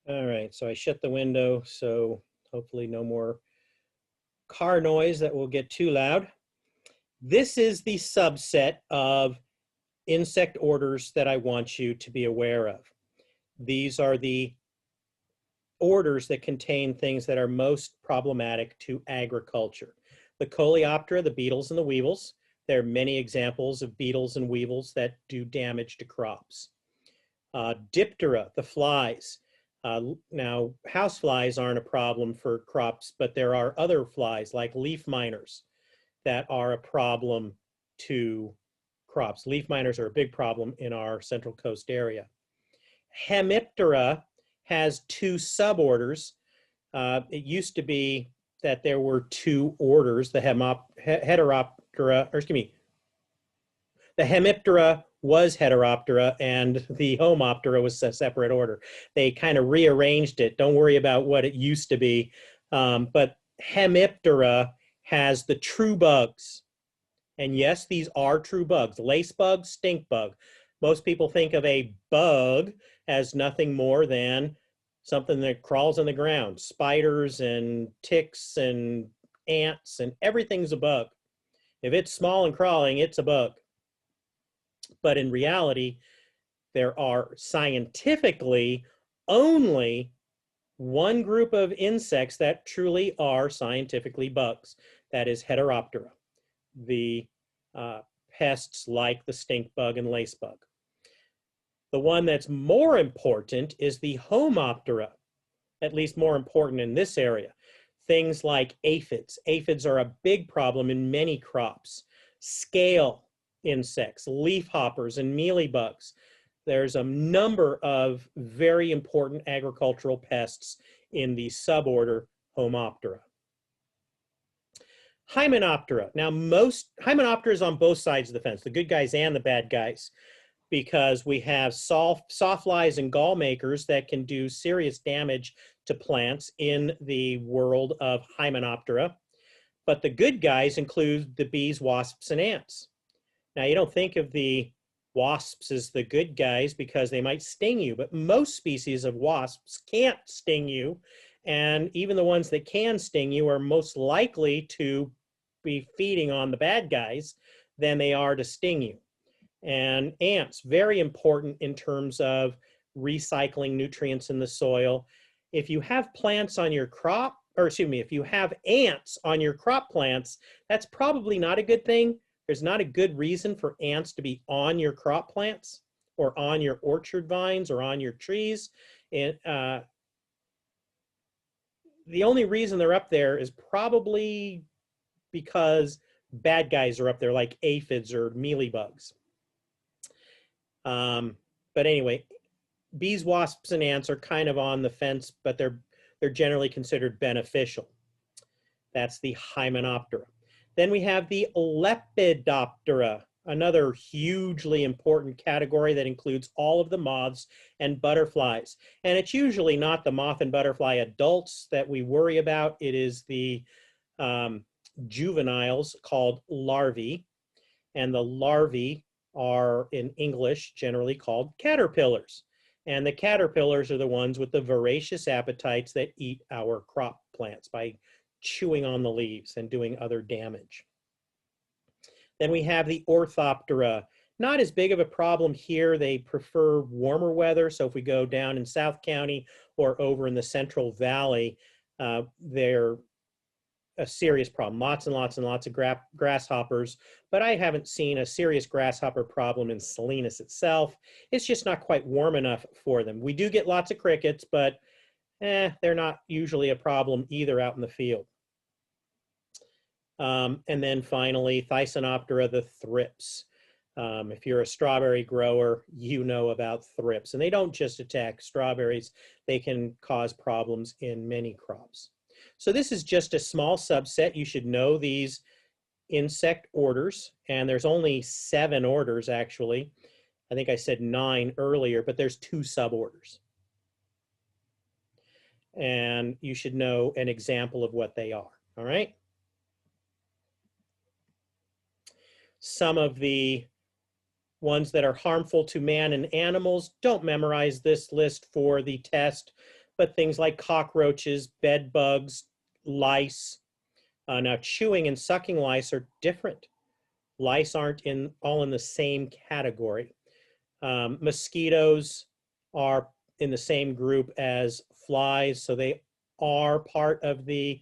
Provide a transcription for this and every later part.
All right, so I shut the window, so hopefully no more car noise that will get too loud. This is the subset of insect orders that I want you to be aware of. These are the orders that contain things that are most problematic to agriculture. The Coleoptera, the beetles and the weevils. There are many examples of beetles and weevils that do damage to crops. Diptera, the flies. Now, house flies aren't a problem for crops, but there are other flies like leaf miners that are a problem to crops. Leaf miners are a big problem in our Central Coast area. Hemiptera has two suborders. It used to be that there were two orders, the Heteroptera, or excuse me, the Hemiptera was Heteroptera and the Homoptera was a separate order. They kind of rearranged it. Don't worry about what it used to be. But Hemiptera has the true bugs. And yes, these are true bugs. Lace bug, stink bug. Most people think of a bug as nothing more than something that crawls on the ground. Spiders and ticks and ants and everything's a bug. If it's small and crawling, it's a bug. But in reality, there are scientifically only one group of insects that truly are scientifically bugs. That is Heteroptera, the pests like the stink bug and lace bug. The one that's more important is the Homoptera, at least more important in this area. Things like aphids. Aphids are a big problem in many crops. Scale insects, leaf hoppers, and mealybugs. There's a number of very important agricultural pests in the suborder Homoptera. Hymenoptera. Now, most Hymenoptera is on both sides of the fence, the good guys and the bad guys, because we have sawflies and gall makers that can do serious damage to plants in the world of Hymenoptera. But the good guys include the bees, wasps, and ants. Now, you don't think of the wasps as the good guys because they might sting you, but most species of wasps can't sting you. And even the ones that can sting you are most likely to be feeding on the bad guys than they are to sting you. And ants, very important in terms of recycling nutrients in the soil. If you have plants on your crop, or excuse me, if you have ants on your crop plants, that's probably not a good thing. There's not a good reason for ants to be on your crop plants or on your orchard vines or on your trees. And the only reason they're up there is probably because bad guys are up there like aphids or mealybugs. But anyway, bees, wasps, and ants are kind of on the fence, but they're generally considered beneficial. That's the Hymenoptera. Then we have the Lepidoptera, another hugely important category that includes all of the moths and butterflies. And it's usually not the moth and butterfly adults that we worry about. It is the juveniles called larvae. And the larvae are in English generally called caterpillars. And the caterpillars are the ones with the voracious appetites that eat our crop plants by chewing on the leaves and doing other damage. Then we have the Orthoptera. Not as big of a problem here. They prefer warmer weather. So if we go down in South County or over in the Central Valley, they're a serious problem. Lots and lots and lots of grasshoppers, but I haven't seen a serious grasshopper problem in Salinas itself. It's just not quite warm enough for them. We do get lots of crickets, but they're not usually a problem either out in the field. And then finally, Thysanoptera, the thrips. If you're a strawberry grower, you know about thrips. And they don't just attack strawberries. They can cause problems in many crops. So this is just a small subset. You should know these insect orders. And there's only 7 orders, actually. I think I said 9 earlier, but there's 2 suborders. And you should know an example of what they are, all right? Some of the ones that are harmful to man and animals, don't memorize this list for the test, but things like cockroaches, bed bugs, lice. Now, chewing and sucking lice are different. Lice aren't all in the same category. Mosquitoes are in the same group as flies, so they are part of the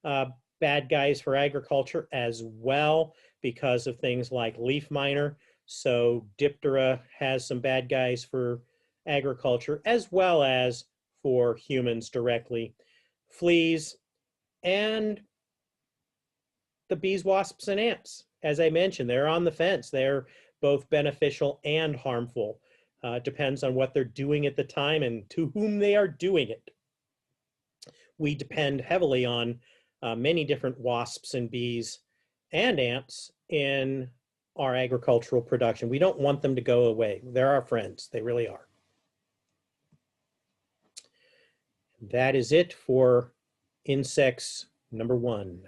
bad guys for agriculture as well because of things like leaf miner. So Diptera has some bad guys for agriculture as well as for humans directly. Fleas and the bees, wasps, and ants. As I mentioned, they're on the fence. They're both beneficial and harmful. Depends on what they're doing at the time and to whom they are doing it. We depend heavily on many different wasps and bees and ants in our agricultural production. We don't want them to go away. They're our friends. They really are. That is it for insects number 1.